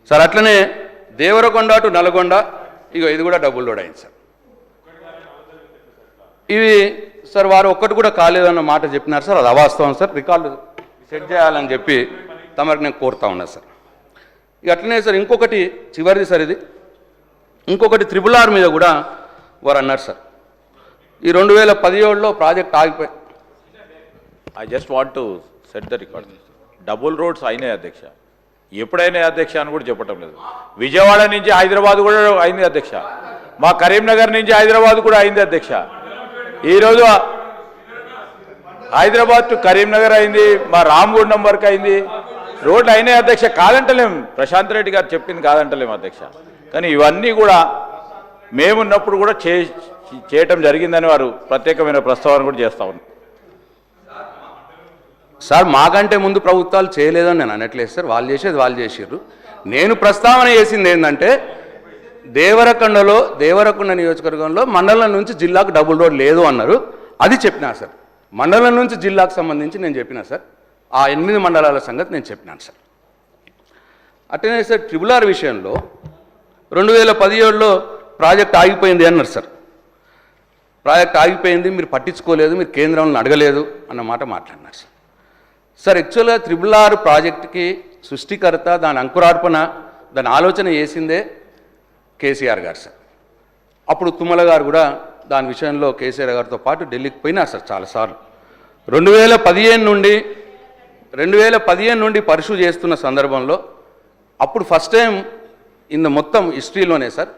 Sir అట్లనే Devarakonda to Nalgonda ఇగో ఇది కూడా డబుల్ రోడ్ అయింది సార్. ఇవి సార్ వారు ఒక్కటి కూడా కాలేదన్న మాట చెప్పినారు సార్, అది అవాస్తవం సార్. రికార్డు సెట్ చేయాలని చెప్పి తమరికి నేను కోరుతా ఉన్నా సార్. ఇక అట్లనే సార్ ఇంకొకటి చివరిది సార్, ఇది ఇంకొకటి RRR మీద కూడా వారు అన్నారు సార్. ఈ 2017లో ప్రాజెక్ట్ ఆగిపోయి I just want to set the record. Double roads అయినాయి అధ్యక్ష, ఎప్పుడైనా అధ్యక్ష అని కూడా చెప్పటం లేదు. విజయవాడ నుంచి హైదరాబాద్ కూడా అయింది అధ్యక్ష, మా కరీంనగర్ నుంచి హైదరాబాద్ కూడా అయింది అధ్యక్ష. ఈరోజు హైదరాబాద్ టు కరీంనగర్ అయింది, మా రామగుండం వరకు అయింది. రోడ్లు అయినాయి అధ్యక్ష, కాదంటలేం. ప్రశాంత్ రెడ్డి గారు చెప్పింది కాదంటలేం అధ్యక్ష. కానీ ఇవన్నీ కూడా మేమున్నప్పుడు కూడా చేయటం జరిగిందని వారు ప్రత్యేకమైన ప్రస్తావన కూడా చేస్తూ ఉన్నారు సార్. మాకంటే ముందు ప్రభుత్వాలు చేయలేదని నేను అనట్లేదు సార్, వాళ్ళు చేసేది వాళ్ళు చేసారు. నేను ప్రస్తావన చేసింది ఏంటంటే దేవరకొండ నియోజకవర్గంలో మండలం నుంచి జిల్లాకు డబుల్ రోడ్ లేదు అన్నారు, అది చెప్పినా సార్. మండలం నుంచి జిల్లాకు సంబంధించి నేను చెప్పినా సార్, ఆ 8 మండలాల సంగతి నేను చెప్పినాను సార్. అట్లనే సార్ RRR విషయంలో 2017లో ప్రాజెక్ట్ ఆగిపోయింది అన్నారు సార్. ప్రాజెక్ట్ ఆగిపోయింది, మీరు పట్టించుకోలేదు, మీరు కేంద్రంలో అడగలేదు అన్న మాట మాట్లాడినారు సార్. సార్ యాక్చువల్గా RRR ప్రాజెక్టుకి సృష్టికర్త, దాని అంకురార్పణ, దాని ఆలోచన చేసిందే కేసీఆర్ గారు సార్. అప్పుడు తుమ్మల గారు కూడా దాని విషయంలో కేసీఆర్ గారితో పాటు ఢిల్లీకి పోయినారు సార్ చాలాసార్లు. 2015 నుండి పర్సూ చేస్తున్న సందర్భంలో అప్పుడు ఫస్ట్ టైం మొత్తం హిస్టరీలోనే సార్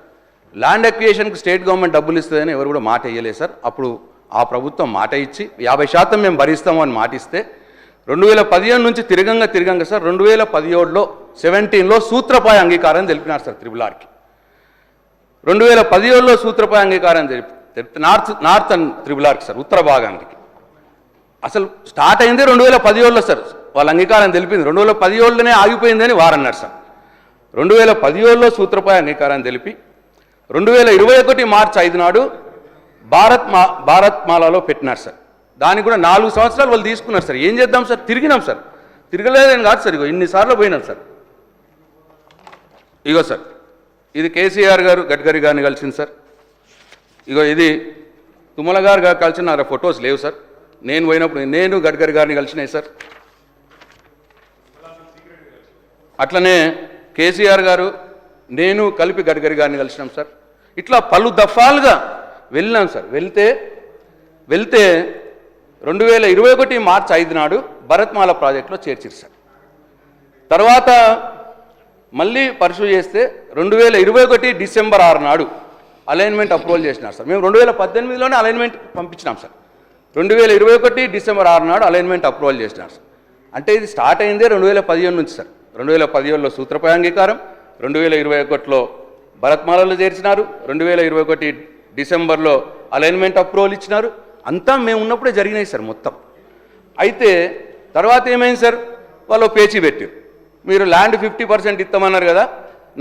ల్యాండ్ అక్విజిషన్కి స్టేట్ గవర్నమెంట్ డబ్బులు ఇస్తుందని ఎవరు కూడా మాట ఇయ్యలేదు సార్. అప్పుడు ఆ ప్రభుత్వం మాట ఇచ్చి 50% మేము భరిస్తాము అని మాట ఇస్తే 2015 నుంచి తిరగంగా సార్ 2017లో సూత్రపాయ అంగీకారం తెలిపినారు సార్ RRRకి. 2017లో సూత్రపాయ అంగీకారం తెలిపి నార్థన్ RRRకి సార్, ఉత్తర భాగానికి. అసలు స్టార్ట్ అయిందే 2017లో సార్, వాళ్ళ అంగీకారం తెలిపింది 2017లోనే ఆగిపోయిందని వారన్నారు సార్. 2017లో సూత్రపాయ అంగీకారం తెలిపి 2021 మార్చి 5 నాడు భారత్ మాలలో పెట్టినారు సార్. దానికి కూడా 4 సంవత్సరాలు వాళ్ళు తీసుకున్నారు సార్. ఏం చేద్దాం సార్, తిరిగినాం సార్, తిరగలేదని కాదు సార్, ఇగో ఇన్నిసార్లు పోయినాం సార్. ఇగో సార్ ఇది కేసీఆర్ గారు గడ్కరీ గారిని కలిసింది సార్. ఇగో ఇది తుమ్మల గారు కలిసిన నా ఫొటోస్ లేవు సార్. నేను పోయినప్పుడు నేను గడ్కరీ గారిని కలిసినాయి సార్. అట్లనే కేసీఆర్ గారు నేను కలిపి గడ్కరీ గారిని కలిసినాం సార్. ఇట్లా పలు దఫాలుగా వెళ్ళినాం సార్. వెళ్తే 2021 మార్చి 5 నాడు భరత్మాల ప్రాజెక్టులో చేర్చారు సార్. తర్వాత మళ్ళీ పర్సూ చేస్తే 2021 డిసెంబర్ 6 నాడు అలైన్మెంట్ అప్రూవల్ చేసినారు సార్. మేము 2018లోనే అలైన్మెంట్ పంపించినాం సార్. 2021 డిసెంబర్ 6 నాడు అలైన్మెంట్ అప్రూవల్ చేసినారు సార్. అంటే ఇది స్టార్ట్ అయిందే 2015 నుంచి సార్. 2017లో సూత్రపాయ అంగీకారం, 2021లో భరత్మాలలో చేర్చినారు, 2021 డిసెంబర్లో అలైన్మెంట్ అప్రూవల్ ఇచ్చినారు. అంతా మేము ఉన్నప్పుడే జరిగినాయి సార్ మొత్తం. అయితే తర్వాత ఏమైంది సార్, వాళ్ళు పేచీ పెట్టారు. మీరు ల్యాండ్ 50% ఇస్తామన్నారు కదా,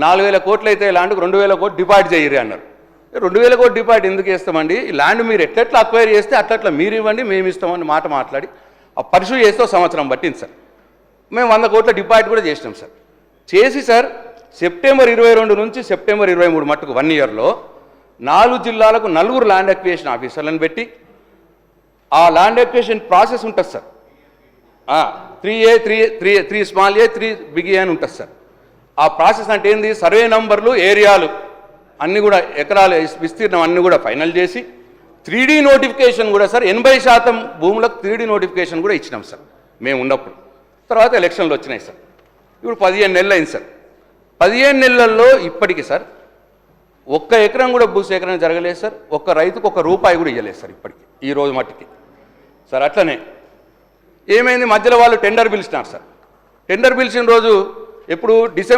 4000 కోట్లు అయితే ల్యాండ్కు 2000 కోట్లు డిపాజిట్ చేయరు అన్నారు. 2000 కోట్లు డిపాజిట్ ఎందుకు ఇస్తామండి, ఈ ల్యాండ్ మీరు ఎట్లా అక్వైర్ చేస్తే అట్లా మీరు ఇవ్వండి, మేము ఇస్తామని మాట మాట్లాడి ఆ పర్సూ చేస్తే సంవత్సరం పట్టింది సార్. మేము 100 కోట్ల డిపాజిట్ కూడా చేసినాం సార్. చేసి సార్ సెప్టెంబర్ 22 నుంచి సెప్టెంబర్ 23 మట్టుకు 1 ఇయర్లో 4 జిల్లాలకు 4 ల్యాండ్ అక్విజిషన్ ఆఫీసర్లను పెట్టి ఆ ల్యాండ్ అక్విజిషన్ ప్రాసెస్ ఉంటుంది sir. 3A 3 small A 3 big A అని ఉంటుంది సార్. ఆ ప్రాసెస్ అంటే ఏంది, సర్వే నంబర్లు, ఏరియాలు అన్నీ కూడా ఎకరాల విస్తీర్ణం అన్నీ కూడా ఫైనల్ చేసి 3D నోటిఫికేషన్ కూడా సార్ 80% భూములకు 3D నోటిఫికేషన్ కూడా ఇచ్చినాం సార్ మేము ఉన్నప్పుడు. తర్వాత ఎలక్షన్లు వచ్చినాయి సార్. ఇప్పుడు 15 నెలలు అయింది సార్. 15 నెలల్లో ఇప్పటికీ సార్ 1 ఎకరం కూడా భూసేకరణ జరగలేదు సార్. ఒక్క రైతుకు 1 రూపాయి కూడా ఇవ్వలేదు సార్ ఇప్పటికి, ఈ రోజు మట్టికి సార్. అట్లనే ఏమైంది, మధ్యలో వాళ్ళు టెండర్ పిలిచినారు సార్. టెండర్ పిలిచిన రోజు ఎప్పుడు డిసెంబర్